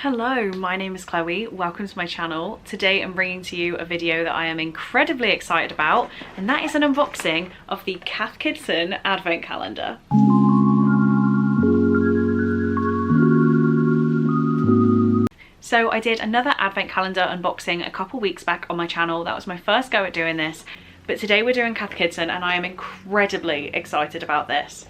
Hello, my name is Chloe. Welcome to my channel. Today I'm bringing to you a video that I am incredibly excited about, and that is an unboxing of the Cath Kidston Advent Calendar. So I did another Advent Calendar unboxing a couple weeks back on my channel. That was my first go at doing this, but today we're doing Cath Kidston and I am incredibly excited about this.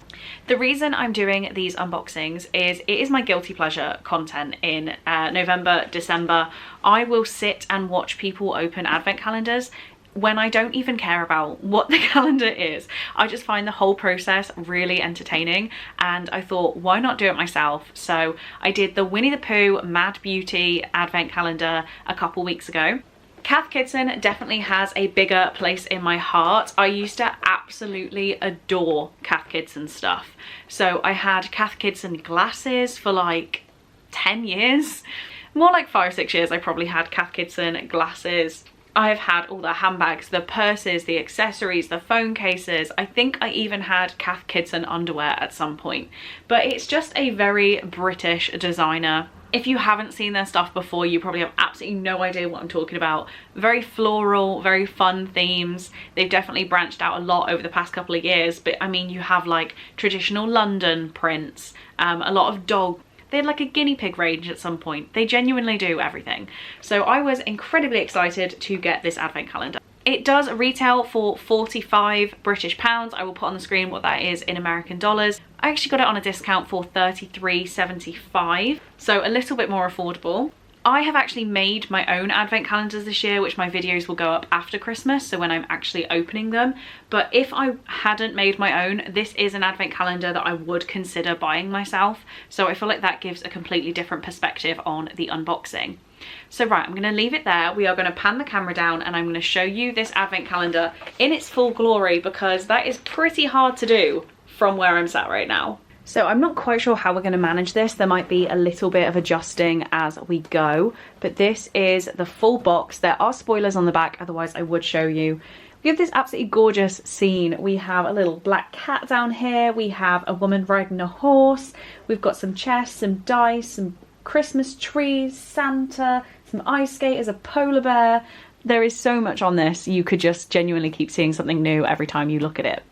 The reason I'm doing these unboxings is it is my guilty pleasure content in November, December. I will sit and watch people open advent calendars when I don't even care about what the calendar is. I just find the whole process really entertaining, and I thought, why not do it myself? So I did the Winnie the Pooh Mad Beauty advent calendar a couple weeks ago. Cath Kidston definitely has a bigger place in my heart. I used to absolutely adore Cath Kidston stuff. So I had Cath Kidston glasses for like 10 years. More like 5 or 6 years I probably had Cath Kidston glasses. I've had all the handbags, the purses, the accessories, the phone cases. I think I even had Cath Kidston underwear at some point. But it's just a very British designer. If you haven't seen their stuff before, you probably have absolutely no idea what I'm talking about. Very floral, very fun themes. They've definitely branched out a lot over the past couple of years, but I mean, you have like traditional London prints, a lot of dog. They had like a guinea pig range at some point. They genuinely do everything. So I was incredibly excited to get this advent calendar. It does retail for 45 British pounds. I will put on the screen what that is in American dollars. I actually got it on a discount for $33.75, so a little bit more affordable. I have actually made my own advent calendars this year, which my videos will go up after Christmas, so when I'm actually opening them. But if I hadn't made my own, this is an advent calendar that I would consider buying myself. So I feel like that gives a completely different perspective on the unboxing. So right, I'm going to leave it there. We are going to pan the camera down and I'm going to show you this advent calendar in its full glory, because that is pretty hard to do from where I'm sat right now. So I'm not quite sure how we're going to manage this. There might be a little bit of adjusting as we go, but this is the full box. There are spoilers on the back, otherwise I would show you. We have this absolutely gorgeous scene. We have a little black cat down here. We have a woman riding a horse. We've got some chests, some dice, some Christmas trees, Santa, some ice skaters, a polar bear. There is so much on this. You could just genuinely keep seeing something new every time you look at it.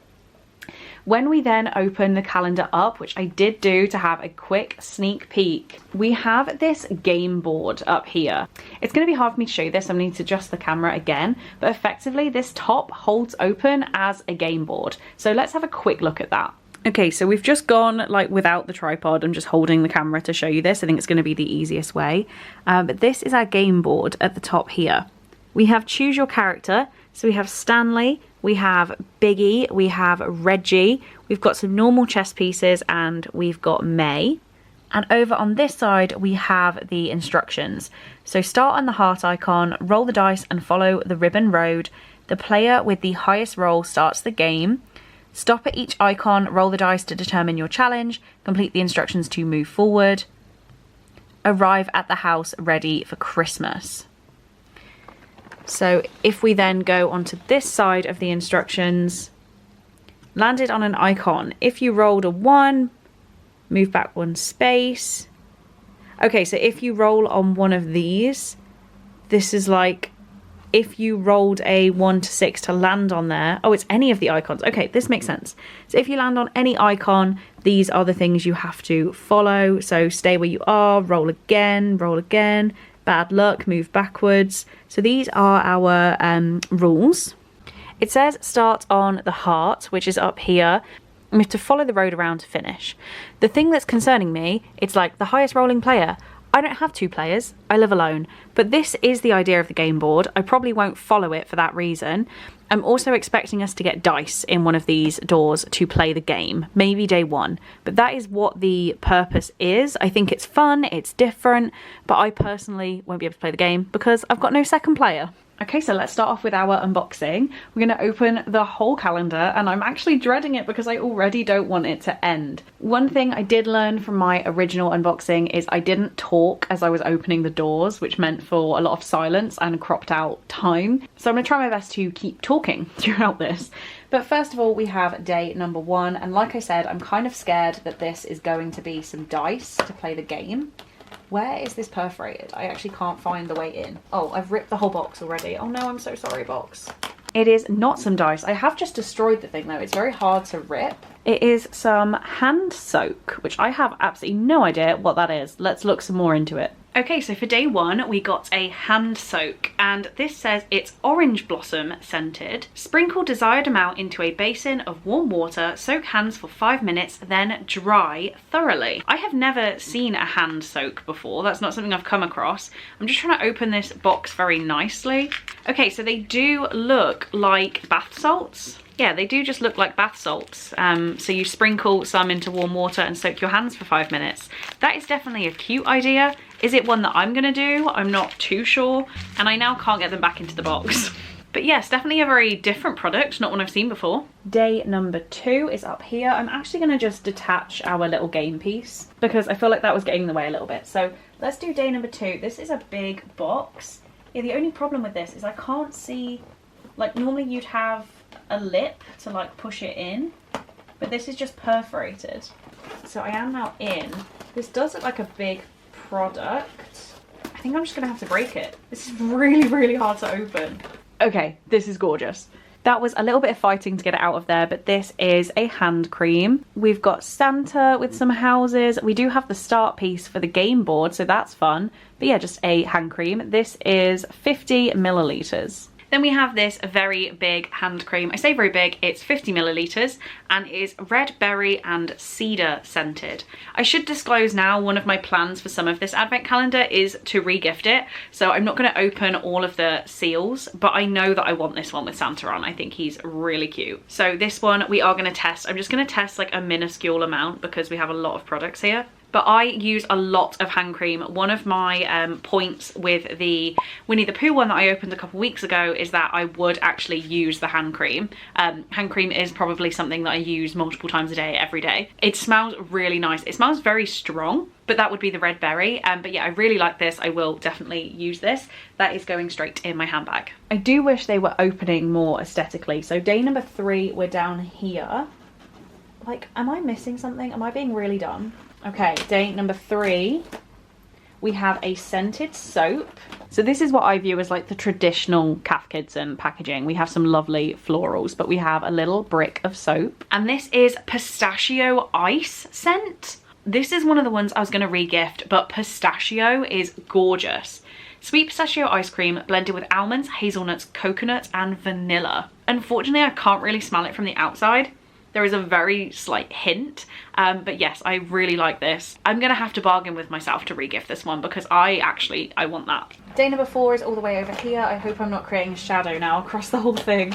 When we then open the calendar up, which I did do to have a quick sneak peek, we have this game board up here. It's going to be hard for me to show you this. I'm going to need to adjust the camera again, but effectively this top holds open as a game board. So let's have a quick look at that. Okay, so we've just gone like without the tripod. I'm just holding the camera to show you this. I think it's going to be the easiest way. But this is our game board at the top here. We have choose your character. So we have Stanley, we have Biggie, we have Reggie, we've got some normal chess pieces, and we've got May. And over on this side, we have the instructions. So start on the heart icon, roll the dice and follow the ribbon road. The player with the highest roll starts the game. Stop at each icon, roll the dice to determine your challenge, complete the instructions to move forward. Arrive at the house ready for Christmas. So if we then go onto this side of the instructions, landed on an icon. If you rolled a 1, move back 1 space. Okay, so if you roll on one of these, this is like if you rolled a 1 to 6 to land on there. Oh, it's any of the icons. Okay, this makes sense. So if you land on any icon, these are the things you have to follow. So stay where you are, roll again, bad luck, move backwards. So these are our rules. It says start on the heart, which is up here. We have to follow the road around to finish. The thing that's concerning me, it's like the highest rolling player. I don't have 2 players, I live alone, but this is the idea of the game board. I probably won't follow it for that reason. I'm also expecting us to get dice in one of these doors to play the game, maybe day 1, but that is what the purpose is. I think it's fun, it's different, but I personally won't be able to play the game because I've got no second player. Okay, so let's start off with our unboxing. We're going to open the whole calendar, and I'm actually dreading it because I already don't want it to end. One thing I did learn from my original unboxing is I didn't talk as I was opening the doors, which meant for a lot of silence and cropped out time. So I'm going to try my best to keep talking throughout this. But first of all, we have day number 1, and like I said, I'm kind of scared that this is going to be some dice to play the game. Where is this perforated? I actually can't find the way in. Oh, I've ripped the whole box already. Oh no, I'm so sorry, box. It is not some dice. I have just destroyed the thing though. It's very hard to rip. It is some hand soak, which I have absolutely no idea what that is. Let's look some more into it. Okay, so for day one, we got a hand soak, and this says it's orange blossom scented. Sprinkle desired amount into a basin of warm water, soak hands for 5 minutes, then dry thoroughly. I have never seen a hand soak before. That's not something I've come across. I'm just trying to open this box very nicely. Okay, so they do look like bath salts. Yeah, they do just look like bath salts. So you sprinkle some into warm water and soak your hands for 5 minutes. That is definitely a cute idea. Is it one that I'm gonna do? I'm not too sure. And I now can't get them back into the box. But yes, definitely a very different product, not one I've seen before. Day number 2 is up here. I'm actually gonna just detach our little game piece because I feel like that was getting in the way a little bit. So let's do day number 2. This is a big box. Yeah, the only problem with this is I can't see, like normally you'd have a lip to like push it in, but this is just perforated. So I am now in. This does look like a big product. I think I'm just gonna have to break it. This is really, really hard to open. Okay, this is gorgeous. That was a little bit of fighting to get it out of there, but this is a hand cream. We've got Santa with some houses. We do have the start piece for the game board, so that's fun. But yeah, just a hand cream. This is 50 milliliters. Then we have this very big hand cream. I say very big, it's 50 milliliters and is red berry and cedar scented. I should disclose now, one of my plans for some of this advent calendar is to re-gift it. So I'm not gonna open all of the seals, but I know that I want this one with Santa on. I think he's really cute. So this one we are gonna test. I'm just gonna test like a minuscule amount because we have a lot of products here. But I use a lot of hand cream. One of my points with the Winnie the Pooh one that I opened a couple weeks ago is that I would actually use the hand cream. Hand cream is probably something that I use multiple times a day, every day. It smells really nice. It smells very strong, but that would be the red berry. But yeah, I really like this. I will definitely use this. That is going straight in my handbag. I do wish they were opening more aesthetically. So day number 3, we're down here. Like, am I missing something? Am I being really dumb? Okay, day number 3, we have a scented soap. So this is what I view as like the traditional Cath Kidston packaging. We have some lovely florals, but we have a little brick of soap. And this is pistachio ice scent. This is one of the ones I was gonna re-gift, but pistachio is gorgeous. Sweet pistachio ice cream blended with almonds, hazelnuts, coconuts, and vanilla. Unfortunately, I can't really smell it from the outside. There is a very slight hint, but yes, I really like this. I'm gonna have to bargain with myself to re-gift this one because I want that. Day number 4 is all the way over here. I hope I'm not creating a shadow now across the whole thing.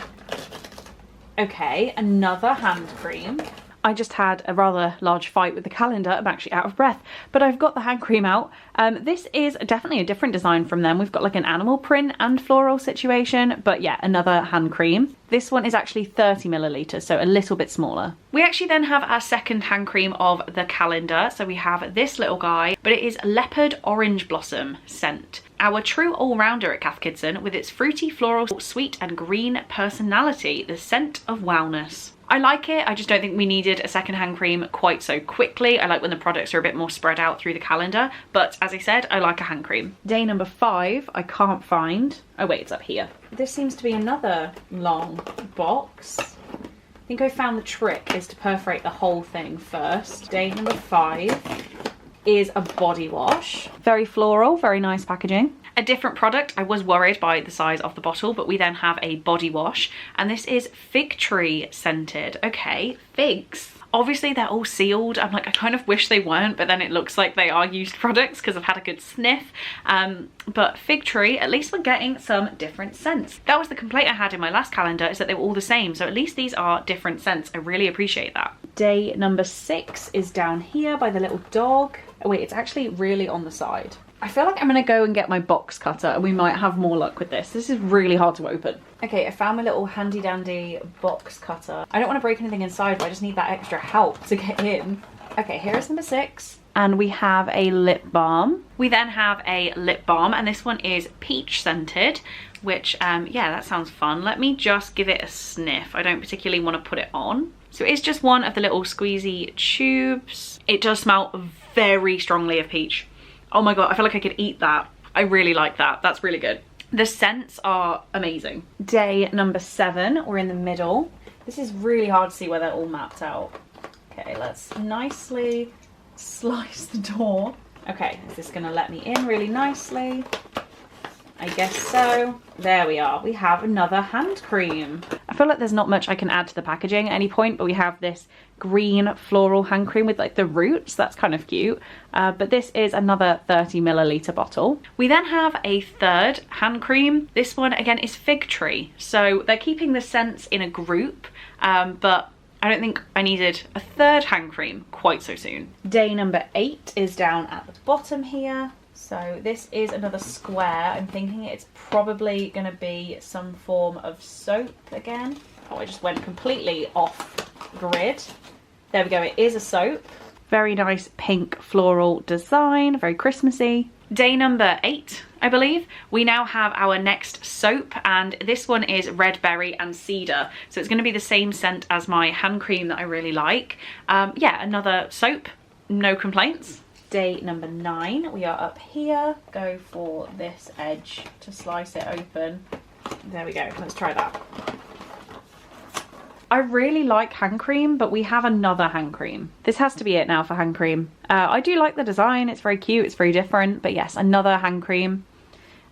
Okay, another hand cream. I just had a rather large fight with the calendar. I'm actually out of breath, but I've got the hand cream out. This is definitely a different design from them. We've got like an animal print and floral situation, but yeah, another hand cream. This one is actually 30 milliliters, so a little bit smaller. We actually then have our second hand cream of the calendar. So we have this little guy, but it is leopard orange blossom scent. Our true all-rounder at Cath Kidston with its fruity, floral, sweet and green personality, the scent of wellness. I like it, I just don't think we needed a second hand cream quite so quickly. I like when the products are a bit more spread out through the calendar, but as I said, I like a hand cream. Day number 5, I can't find. Oh wait, it's up here. This seems to be another long box. I think I found the trick is to perforate the whole thing first. Day number 5 is a body wash. Very floral, very nice packaging. A different product. I was worried by the size of the bottle, but we then have a body wash, and this is fig tree scented. Okay, figs. Obviously they're all sealed. I'm like, I kind of wish they weren't, but then it looks like they are used products because I've had a good sniff. But fig tree, at least we're getting some different scents. That was the complaint I had in my last calendar, is that they were all the same. So at least these are different scents. I really appreciate that. Day number 6 is down here by the little dog. Oh wait, it's actually really on the side. I feel like I'm gonna go and get my box cutter and we might have more luck with this. This is really hard to open. Okay, I found my little handy dandy box cutter. I don't want to break anything inside, but I just need that extra help to get in. Okay, here is number 6. And we have a lip balm. We then have a lip balm, and this one is peach scented, which, yeah, that sounds fun. Let me just give it a sniff. I don't particularly want to put it on. So it's just one of the little squeezy tubes. It does smell very strongly of peach. Oh my God, I feel like I could eat that. I really like that. That's really good. The scents are amazing. Day number 7, we're in the middle. This is really hard to see where they're all mapped out. Okay, let's nicely slice the door. Okay, is this gonna let me in really nicely? I guess so. There we are. We have another hand cream. I feel like there's not much I can add to the packaging at any point, but we have this green floral hand cream with like the roots. That's kind of cute. But this is another 30 milliliter bottle. We then have a third hand cream. This one again is fig tree. So they're keeping the scents in a group, but I don't think I needed a third hand cream quite so soon. Day number 8 is down at the bottom here. So this is another square. I'm thinking it's probably going to be some form of soap again. Oh, I just went completely off grid. There we go, it is a soap. Very nice pink floral design, very Christmassy. Day number 8, I believe. We now have our next soap, and this one is red berry and cedar. So it's going to be the same scent as my hand cream that I really like. Yeah, another soap, no complaints. Day number 9, we are up here. Go for this edge to slice it open. There we go, let's try that. I really like hand cream, but we have another hand cream. This has to be it now for hand cream. I do like the design, it's very cute, it's very different, but yes, another hand cream.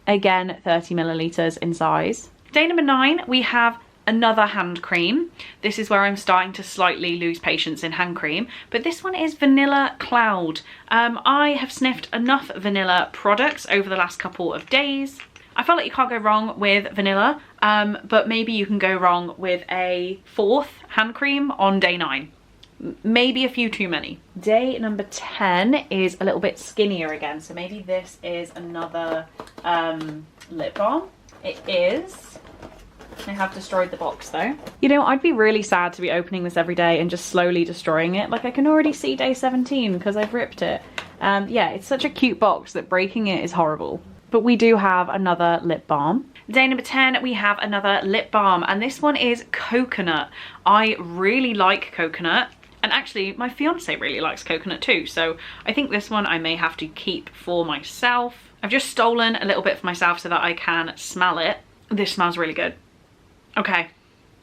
Again, 30 milliliters in size. Day number 9, we have another hand cream. This is where I'm starting to slightly lose patience in hand cream, but this one is Vanilla Cloud. I have sniffed enough vanilla products over the last couple of days. I feel like you can't go wrong with vanilla, but maybe you can go wrong with a 4th hand cream on day 9. Maybe a few too many. Day number 10 is a little bit skinnier again, so maybe this is another lip balm. It is. I have destroyed the box though. You know, I'd be really sad to be opening this every day and just slowly destroying it. Like I can already see day 17 because I've ripped it. Yeah, it's such a cute box that breaking it is horrible. But we do have another lip balm. Day number 10, we have another lip balm, and this one is coconut. I really like coconut, and actually my fiance really likes coconut too, so I think this one I may have to keep for myself. I've just stolen a little bit for myself so that I can smell it. This smells really good. Okay,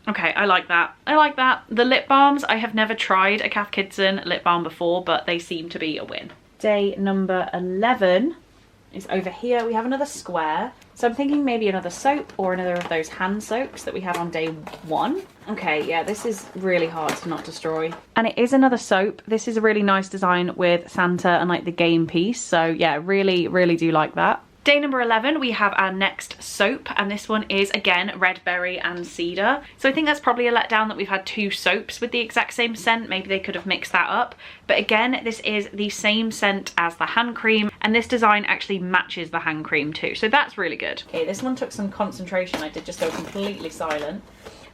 I like that. I like that. The lip balms, I have never tried a Cath Kidston lip balm before, but they seem to be a win. Day number 11 is over here. We have another square. So I'm thinking maybe another soap or another of those hand soaks that we had on day 1. Okay, yeah, this is really hard to not destroy. And it is another soap. This is a really nice design with Santa and like the game piece. So yeah, really, really do like that. Day number 11, we have our next soap, and this one is again red berry and cedar. So I think that's probably a letdown that we've had 2 soaps with the exact same scent. Maybe they could have mixed that up. But again, this is the same scent as the hand cream, and this design actually matches the hand cream too. So that's really good. Okay, this one took some concentration. I did just go completely silent.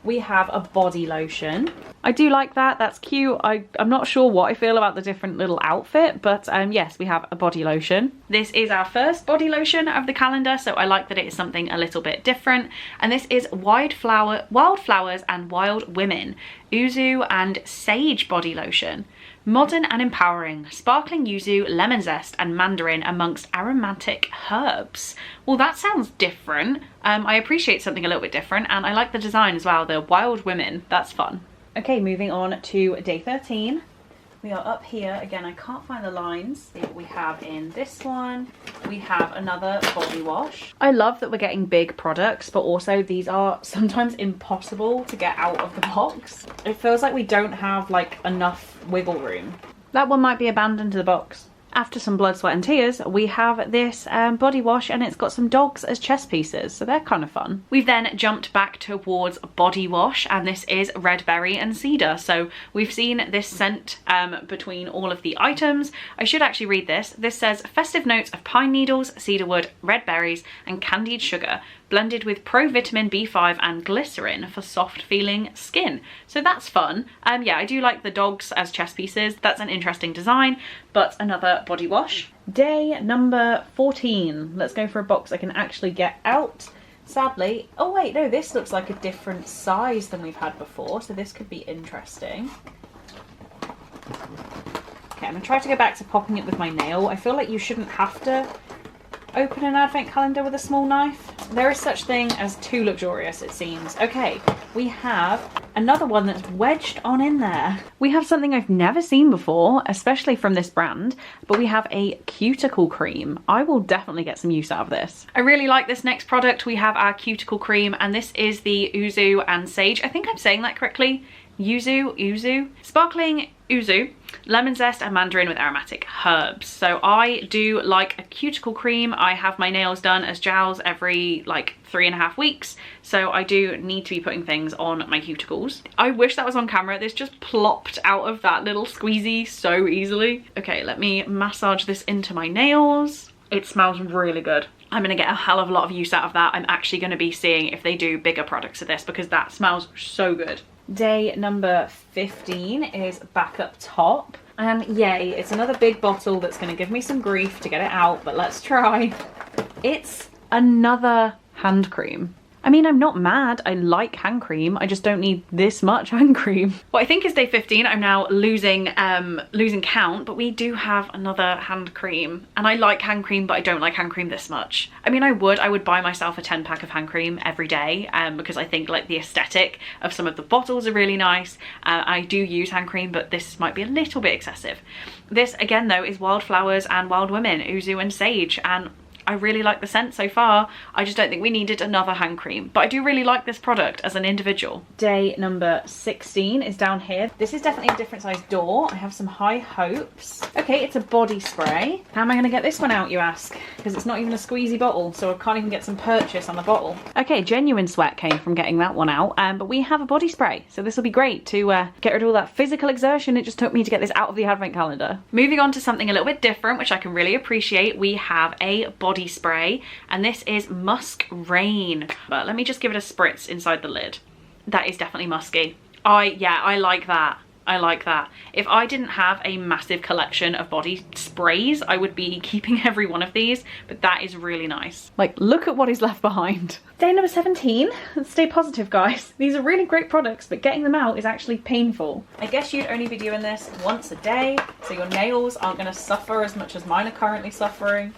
We have a body lotion. I do like that, that's cute. I'm not sure what I feel about the different little outfit, but yes, we have a body lotion. This is our first body lotion of the calendar, so I like that it is something a little bit different. And this is Wildflowers and Wild Women, Yuzu and Sage body lotion. Modern and empowering, sparkling yuzu, lemon zest and mandarin amongst aromatic herbs. Well, that sounds different. I appreciate something a little bit different, and I like the design as well, the Wild Women, that's fun. Okay, moving on to day 13. We are up here. Again, I can't find the lines. See what we have in this one. We have another body wash. I love that we're getting big products, but also these are sometimes impossible to get out of the box. It feels like we don't have like enough wiggle room. That one might be abandoned to the box. After some blood, sweat and tears, we have this body wash, and it's got some dogs as chest pieces, so they're kind of fun. We've then jumped back towards body wash, and this is red berry and cedar. So we've seen this scent between all of the items. I should actually read this. This says festive notes of pine needles, cedarwood, red berries and candied sugar, blended with pro-vitamin B5 and glycerin for soft feeling skin. So that's fun. Yeah, I do like the dogs as chest pieces. That's an interesting design, but another body wash. Day number 14. Let's go for a box I can actually get out. Sadly, oh wait, no, this looks like a different size than we've had before, so this could be interesting. Okay, I'm gonna try to go back to popping it with my nail. I feel like you shouldn't have to open an advent calendar with a small knife. There is such thing as too luxurious, it seems. Okay, we have another one that's wedged on in there. We have something I've never seen before, especially from this brand, but we have a cuticle cream. I will definitely get some use out of this. I really like this next product. We have our cuticle cream, and this is the Yuzu and Sage. I think I'm saying that correctly. Yuzu? Sparkling Yuzu, lemon zest and mandarin with aromatic herbs. So I do like a cuticle cream. I have my nails done as gels every like 3.5 weeks. So I do need to be putting things on my cuticles. I wish that was on camera. This just plopped out of that little squeezy so easily. Okay, let me massage this into my nails. It smells really good. I'm gonna get a hell of a lot of use out of that. I'm actually gonna be seeing if they do bigger products of this because that smells so good. Day number 15 is back up top, and yay, it's another big bottle that's going to give me some grief to get it out, but let's try. It's another hand cream. I mean, I'm not mad. I like hand cream. I just don't need this much hand cream. What I think is day 15. I'm now losing count, but we do have another hand cream. And I like hand cream, but I don't like hand cream this much. I mean, I would buy myself a 10-pack of hand cream every day because I think like the aesthetic of some of the bottles are really nice. I do use hand cream, but this might be a little bit excessive. This again though is Wildflowers and Wild Women, Yuzu and Sage, and I really like the scent so far. I just don't think we needed another hand cream, but I do really like this product as an individual. Day number 16 is down here. This is definitely a different size door. I have some high hopes. Okay, it's a body spray. How am I gonna get this one out, you ask? Because it's not even a squeezy bottle, so I can't even get some purchase on the bottle. Okay, genuine sweat came from getting that one out, but we have a body spray, so this will be great to get rid of all that physical exertion it just took me to get this out of the advent calendar. Moving on to something a little bit different, which I can really appreciate, we have a body spray, and this is Musk Rain. But let me just give it a spritz inside the lid. That is definitely musky. I like that. I like that. If I didn't have a massive collection of body sprays, I would be keeping every one of these, but that is really nice. Like, look at what is left behind. Day number 17. Let's stay positive, guys. These are really great products, but getting them out is actually painful. I guess you'd only be doing this once a day, so your nails aren't gonna suffer as much as mine are currently suffering.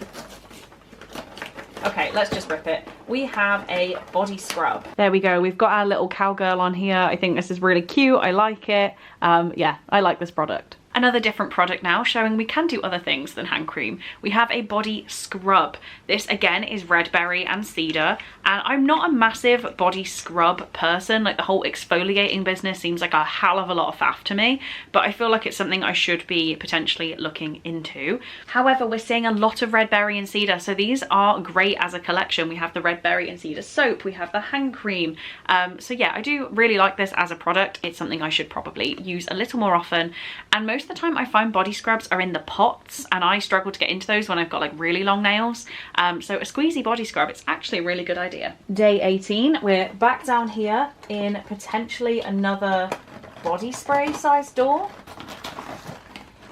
Okay, let's just rip it. We have a body scrub. There we go. We've got our little cowgirl on here. I think this is really cute. I like it. Yeah, I like this product. Another different product now, showing we can do other things than hand cream. We have a body scrub. This again is red berry and cedar, and I'm not a massive body scrub person. Like, the whole exfoliating business seems like a hell of a lot of faff to me, but I feel like it's something I should be potentially looking into. However, we're seeing a lot of red berry and cedar, so these are great as a collection. We have the red berry and cedar soap, we have the hand cream. So yeah, I do really like this as a product. It's something I should probably use a little more often, and most of the time I find body scrubs are in the pots, and I struggle to get into those when I've got like really long nails. So a squeezy body scrub, it's actually a really good idea. Day 18, we're back down here in potentially another body spray size door.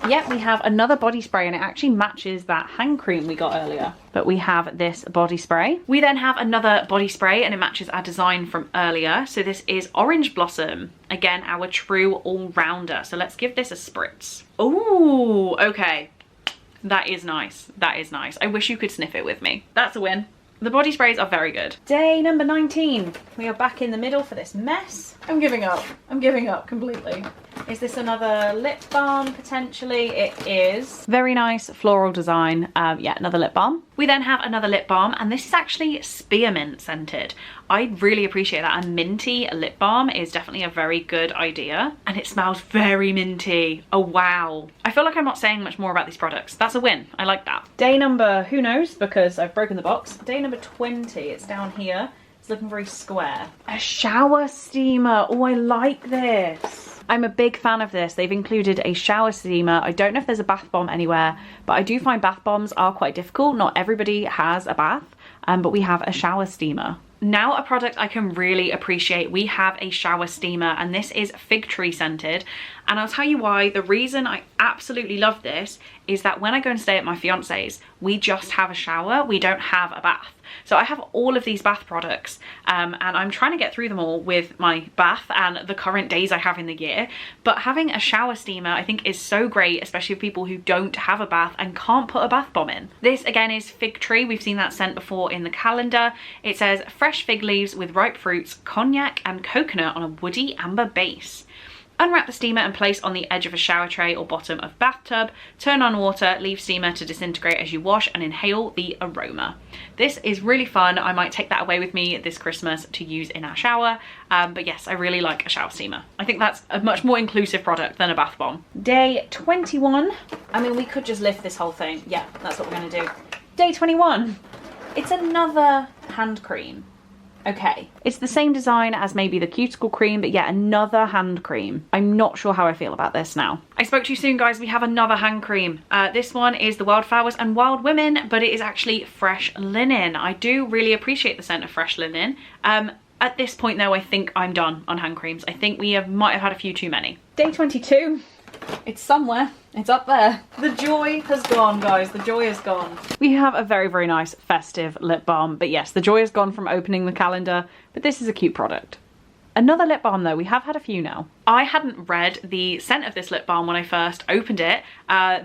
Yep, we have another body spray, and it actually matches that hand cream we got earlier. But we have this body spray. We then have another body spray, and it matches our design from earlier. So this is Orange Blossom. Again, our true all-rounder. So let's give this a spritz. Ooh, okay. That is nice. That is nice. I wish you could sniff it with me. That's a win. The body sprays are very good. Day number 19. We are back in the middle for this mess. I'm giving up. I'm giving up completely. Is this another lip balm potentially? It is. Very nice floral design. Yeah, another lip balm. We then have another lip balm, and this is actually spearmint scented. I really appreciate that. A minty lip balm is definitely a very good idea, and it smells very minty. Oh wow. I feel like I'm not saying much more about these products. That's a win. I like that. Day number, who knows, because I've broken the box. Day number 20, it's down here. It's looking very square. A shower steamer. Oh, I like this. I'm a big fan of this. They've included a shower steamer. I don't know if there's a bath bomb anywhere, but I do find bath bombs are quite difficult. Not everybody has a bath, but we have a shower steamer. Now a product I can really appreciate. We have a shower steamer, and this is fig tree scented, and I'll tell you why. The reason I absolutely love this is that when I go and stay at my fiance's, we just have a shower. We don't have a bath. So I have all of these bath products and I'm trying to get through them all with my bath and the current days I have in the year. But having a shower steamer I think is so great, especially for people who don't have a bath and can't put a bath bomb in. This again is Fig Tree. We've seen that scent before in the calendar. It says fresh fig leaves with ripe fruits, cognac and coconut on a woody amber base. Unwrap the steamer and place on the edge of a shower tray or bottom of bathtub. Turn on water, leave steamer to disintegrate as you wash and inhale the aroma. This is really fun. I might take that away with me this Christmas to use in our shower. But yes, I really like a shower steamer. I think that's a much more inclusive product than a bath bomb. Day 21. I mean, we could just lift this whole thing. Yeah, that's what we're gonna do. Day 21. It's another hand cream. Okay, it's the same design as maybe the cuticle cream, but yet another hand cream. I'm not sure how I feel about this now. I spoke too soon, guys. We have another hand cream. This one is the Wildflowers and Wild Women, but it is actually fresh linen. I do really appreciate the scent of fresh linen. At this point though, I think I'm done on hand creams. I think we might have had a few too many. Day 22. It's somewhere. It's up there. The joy has gone, guys. The joy is gone. We have a very, very nice festive lip balm. But yes, the joy is gone from opening the calendar. But this is a cute product. Another lip balm though, we have had a few now. I hadn't read the scent of this lip balm when I first opened it.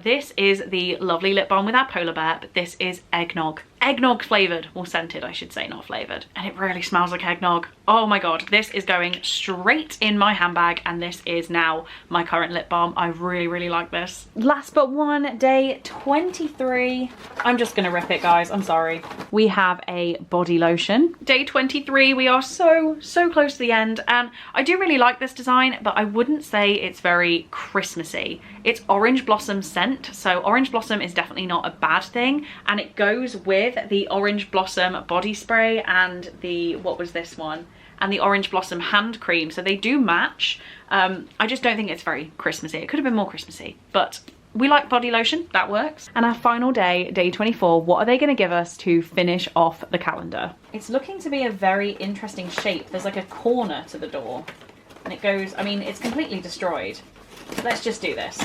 This is the lovely lip balm with our polar bear, but this is eggnog. Eggnog flavoured, or scented I should say, not flavoured. And it really smells like eggnog. Oh my god, this is going straight in my handbag and this is now my current lip balm. I really, really like this. Last but one, day 23. I'm just gonna rip it, guys, I'm sorry. We have a body lotion. Day 23, we are so close to the end and I do really like this design, but I wouldn't say it's very Christmassy. It's orange blossom scent, so orange blossom is definitely not a bad thing and it goes with the orange blossom body spray and the, what was this one? And the orange blossom hand cream, so they do match. I just don't think it's very Christmassy. It could have been more Christmassy, but we like body lotion, that works. And our final day, day 24, what are they gonna give us to finish off the calendar? It's looking to be a very interesting shape. There's like a corner to the door and it goes, I mean, it's completely destroyed. Let's just do this.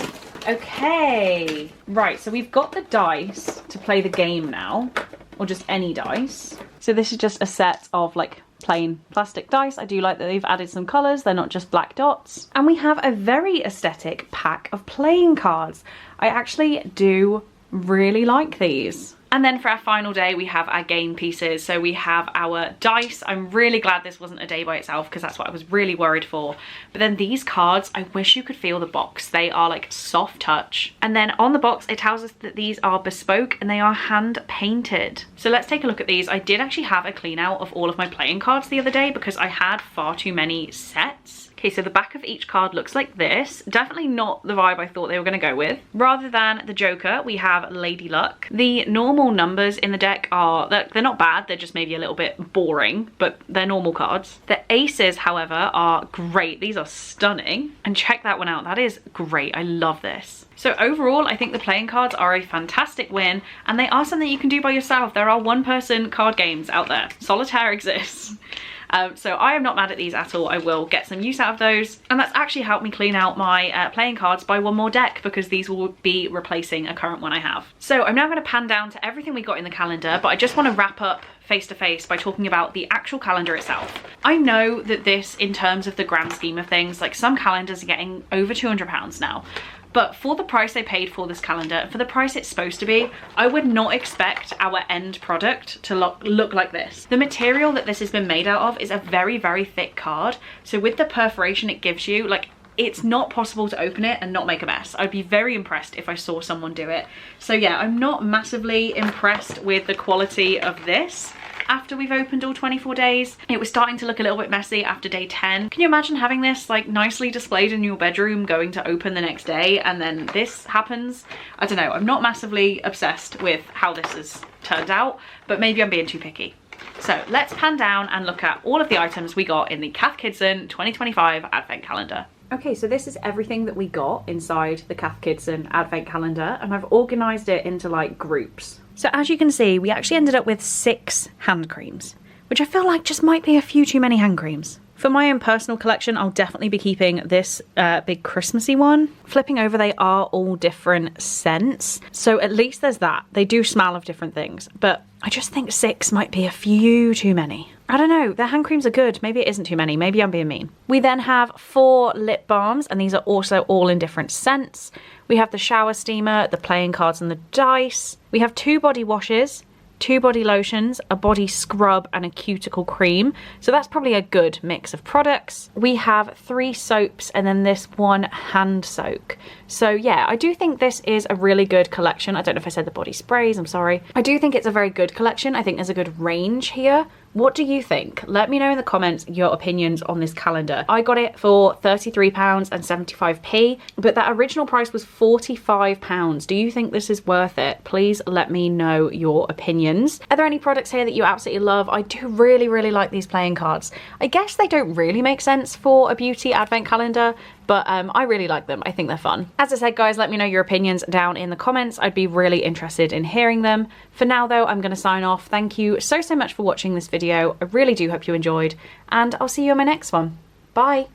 Okay, right, so we've got the dice to play the game now, or just any dice. So this is just a set of like plain plastic dice. I do like that they've added some colours, they're not just black dots. And we have a very aesthetic pack of playing cards. I actually do really like these. And then for our final day, we have our game pieces. So we have our dice. I'm really glad this wasn't a day by itself because that's what I was really worried for. But then these cards, I wish you could feel the box. They are like soft touch. And then on the box, it tells us that these are bespoke and they are hand painted. So let's take a look at these. I did actually have a clean out of all of my playing cards the other day because I had far too many sets. Okay, so the back of each card looks like this. Definitely not the vibe I thought they were gonna go with. Rather than the Joker, we have Lady Luck. The normal numbers in the deck are, they're not bad, they're just maybe a little bit boring, but they're normal cards. The aces, however, are great. These are stunning. And check that one out, that is great, I love this. So overall, I think the playing cards are a fantastic win and they are something you can do by yourself. There are one-person card games out there. Solitaire exists. So I am not mad at these at all. I will get some use out of those. And that's actually helped me clean out my playing cards by one more deck because these will be replacing a current one I have. So I'm now going to pan down to everything we got in the calendar, but I just want to wrap up face to face by talking about the actual calendar itself. I know that this, in terms of the grand scheme of things, like some calendars are getting over £200 now. But for the price I paid for this calendar, for the price it's supposed to be, I would not expect our end product to look like this. The material that this has been made out of is a very, very thick card. So with the perforation it gives you, like, it's not possible to open it and not make a mess. I'd be very impressed if I saw someone do it. So yeah, I'm not massively impressed with the quality of this. After we've opened all 24 days, it was starting to look a little bit messy after day 10. Can you imagine having this like nicely displayed in your bedroom, going to open the next day, and then this happens? I don't know, I'm not massively obsessed with how this has turned out, but maybe I'm being too picky. So let's pan down and look at all of the items we got in the Cath Kidston 2025 Advent Calendar. Okay, so this is everything that we got inside the Cath Kidston Advent Calendar, and I've organised it into like groups. So as you can see, we actually ended up with 6 hand creams, which I feel like just might be a few too many hand creams. For my own personal collection, I'll definitely be keeping this big Christmassy one. Flipping over, they are all different scents. So at least there's that. They do smell of different things, but I just think 6 might be a few too many. I don't know, their hand creams are good. Maybe it isn't too many, maybe I'm being mean. We then have 4 lip balms, and these are also all in different scents. We have the shower steamer, the playing cards and the dice. We have 2 body washes, 2 body lotions, a body scrub and a cuticle cream. So that's probably a good mix of products. We have 3 soaps and then this 1 hand soak. So yeah, I do think this is a really good collection. I don't know if I said the body sprays, I'm sorry. I do think it's a very good collection. I think there's a good range here. What do you think? Let me know in the comments your opinions on this calendar. I got it for £33.75, but that original price was £45. Do you think this is worth it? Please let me know your opinions. Are there any products here that you absolutely love? I do really, really like these playing cards. I guess they don't really make sense for a beauty advent calendar, but I really like them. I think they're fun. As I said, guys, let me know your opinions down in the comments. I'd be really interested in hearing them. For now, though, I'm going to sign off. Thank you so much for watching this video. I really do hope you enjoyed, and I'll see you in my next one. Bye.